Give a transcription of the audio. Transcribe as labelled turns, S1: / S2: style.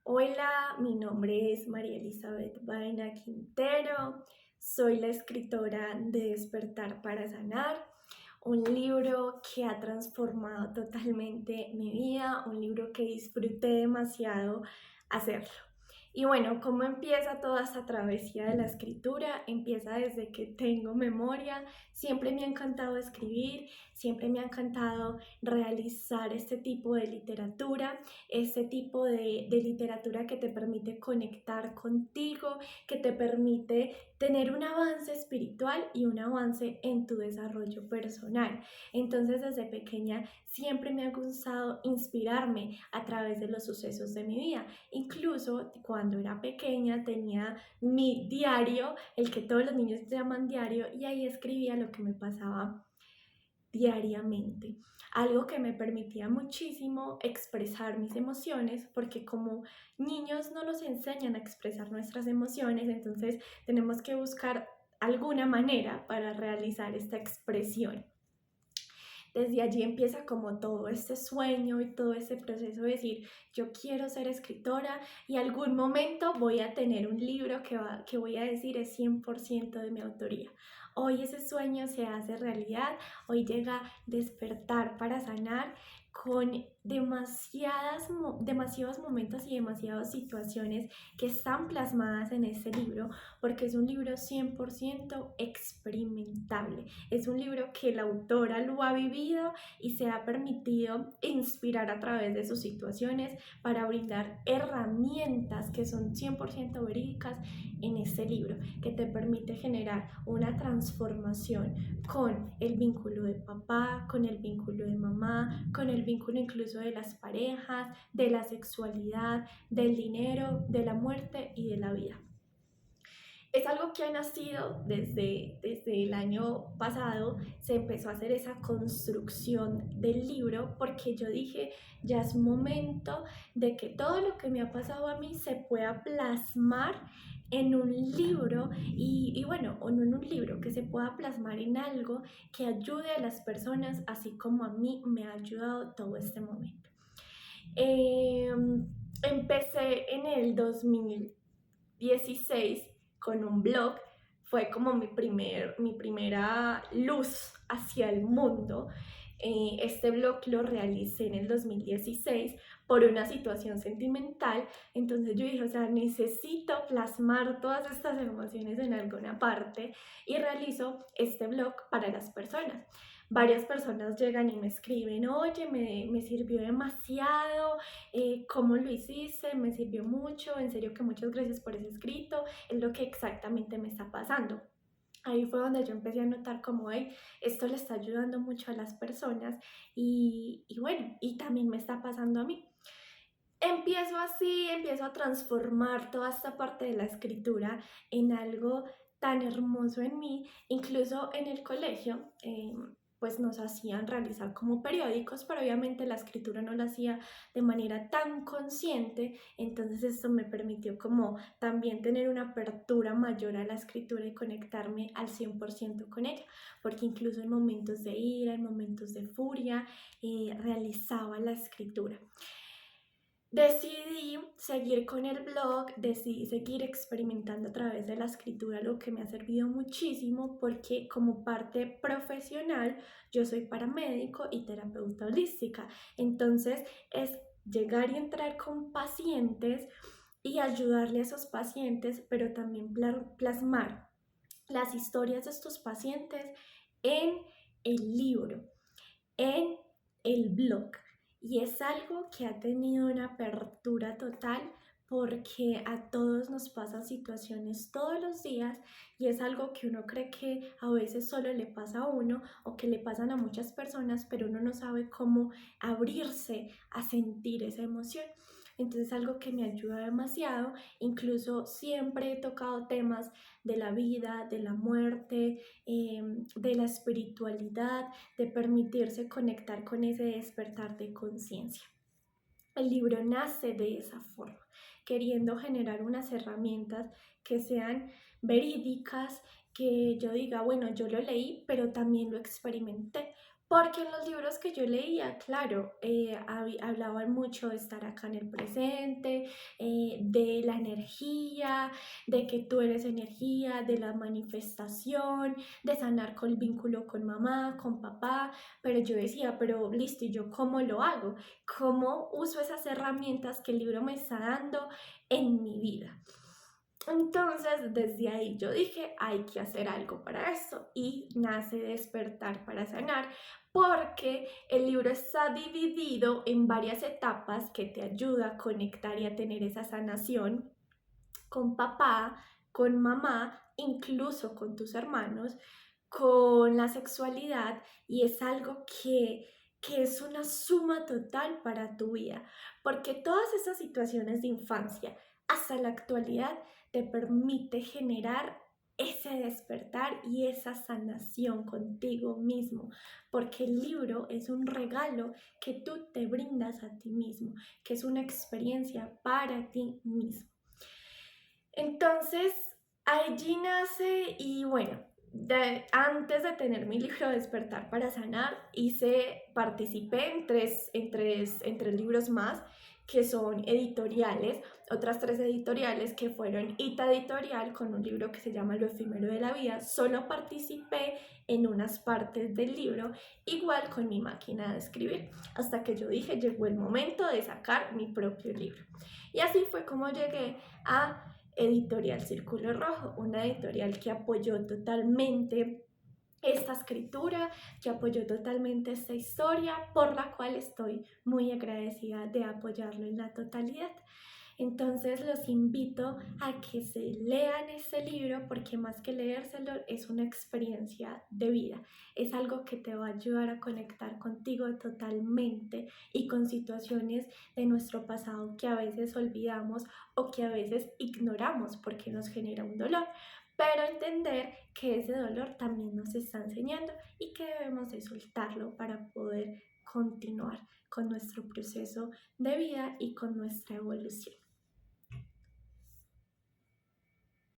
S1: Hola, mi nombre es María Elizabeth Baena Quintero, soy la escritora de Despertar para Sanar, un libro que ha transformado totalmente mi vida, un libro que disfruté demasiado hacerlo. Y bueno, ¿cómo empieza toda esta travesía de la escritura? Empieza desde que tengo memoria. Siempre me ha encantado escribir, siempre me ha encantado realizar este tipo de literatura, este tipo de literatura que te permite conectar contigo, que te permite tener un avance espiritual y un avance en tu desarrollo personal. Entonces, desde pequeña siempre me ha gustado inspirarme a través de los sucesos de mi vida. Incluso cuando era pequeña tenía mi diario, el que todos los niños llaman diario, y ahí escribía lo que me pasaba diariamente. Algo que me permitía muchísimo expresar mis emociones, porque como niños no nos enseñan a expresar nuestras emociones, entonces tenemos que buscar alguna manera para realizar esta expresión. Desde allí empieza como todo este sueño y todo este proceso de decir, yo quiero ser escritora y algún momento voy a tener un libro que voy a decir es 100% de mi autoría. Hoy ese sueño se hace realidad, hoy llega Despertar para Sanar con demasiados momentos y demasiadas situaciones que están plasmadas en este libro, porque es un libro 100% experimentable. Es un libro que la autora lo ha vivido y se ha permitido inspirar a través de sus situaciones para brindar herramientas que son 100% verídicas en este libro, que te permite generar una transformación con el vínculo de papá, con el vínculo de mamá, con el vínculo incluso de las parejas, de la sexualidad, del dinero, de la muerte y de la vida. Es algo que ha nacido desde el año pasado. Se empezó a hacer esa construcción del libro porque yo dije, ya es momento de que todo lo que me ha pasado a mí se pueda plasmar en un libro y bueno, o no en un libro, que se pueda plasmar en algo que ayude a las personas, así como a mí me ha ayudado todo este momento. Eh, Empecé en el 2016 con un blog. Fue como mi primera luz hacia el mundo. Este blog lo realicé en el 2016 por una situación sentimental. Entonces yo dije, o sea, necesito plasmar todas estas emociones en alguna parte y realizo este blog para las personas. Varias personas llegan y me escriben, oye, me sirvió demasiado, ¿cómo lo hiciste? Me sirvió mucho, en serio que muchas gracias por ese escrito, es lo que exactamente me está pasando. Ahí fue donde yo empecé a notar como, hey, esto le está ayudando mucho a las personas y bueno, y también me está pasando a mí. Empiezo a transformar toda esta parte de la escritura en algo tan hermoso en mí. Incluso en el colegio, pues nos hacían realizar como periódicos, pero obviamente la escritura no la hacía de manera tan consciente, entonces esto me permitió como también tener una apertura mayor a la escritura y conectarme al 100% con ella, porque incluso en momentos de ira, en momentos de furia, realizaba la escritura. Decidí seguir con el blog, decidí seguir experimentando a través de la escritura, lo que me ha servido muchísimo porque como parte profesional yo soy paramédico y terapeuta holística. Entonces es llegar y entrar con pacientes y ayudarle a esos pacientes, pero también plasmar las historias de estos pacientes en el libro, en el blog. Y es algo que ha tenido una apertura total porque a todos nos pasan situaciones todos los días y es algo que uno cree que a veces solo le pasa a uno o que le pasan a muchas personas, pero uno no sabe cómo abrirse a sentir esa emoción. Entonces es algo que me ayuda demasiado. Incluso siempre he tocado temas de la vida, de la muerte, de la espiritualidad, de permitirse conectar con ese despertar de conciencia. El libro nace de esa forma, queriendo generar unas herramientas que sean verídicas, que yo diga, bueno, yo lo leí, pero también lo experimenté, Porque en los libros que yo leía, claro, hablaban mucho de estar acá en el presente, de la energía, de que tú eres energía, de la manifestación, de sanar con el vínculo con mamá, con papá, pero yo decía, pero listo, ¿y yo cómo lo hago? ¿Cómo uso esas herramientas que el libro me está dando en mi vida? Entonces, desde ahí yo dije, hay que hacer algo para eso y nace Despertar para Sanar, porque el libro está dividido en varias etapas que te ayuda a conectar y a tener esa sanación con papá, con mamá, incluso con tus hermanos, con la sexualidad, y es algo que es una suma total para tu vida, porque todas esas situaciones de infancia hasta la actualidad te permite generar ese despertar y esa sanación contigo mismo, porque el libro es un regalo que tú te brindas a ti mismo, que es una experiencia para ti mismo. Entonces, allí nace y bueno, antes de tener mi libro Despertar para Sanar, participé en tres libros más que son editoriales, otras tres editoriales que fueron Ita Editorial con un libro que se llama Lo efímero de la vida. Solo participé en unas partes del libro, igual con mi máquina de escribir, hasta que yo dije, llegó el momento de sacar mi propio libro. Y así fue como llegué a Editorial Círculo Rojo, una editorial que apoyó totalmente esta escritura, que apoyó totalmente esta historia, por la cual estoy muy agradecida de apoyarlo en la totalidad. Entonces los invito a que se lean este libro, porque más que leérselo es una experiencia de vida, es algo que te va a ayudar a conectar contigo totalmente y con situaciones de nuestro pasado que a veces olvidamos o que a veces ignoramos porque nos genera un dolor, pero entender que ese dolor también nos está enseñando y que debemos de soltarlo para poder continuar con nuestro proceso de vida y con nuestra evolución.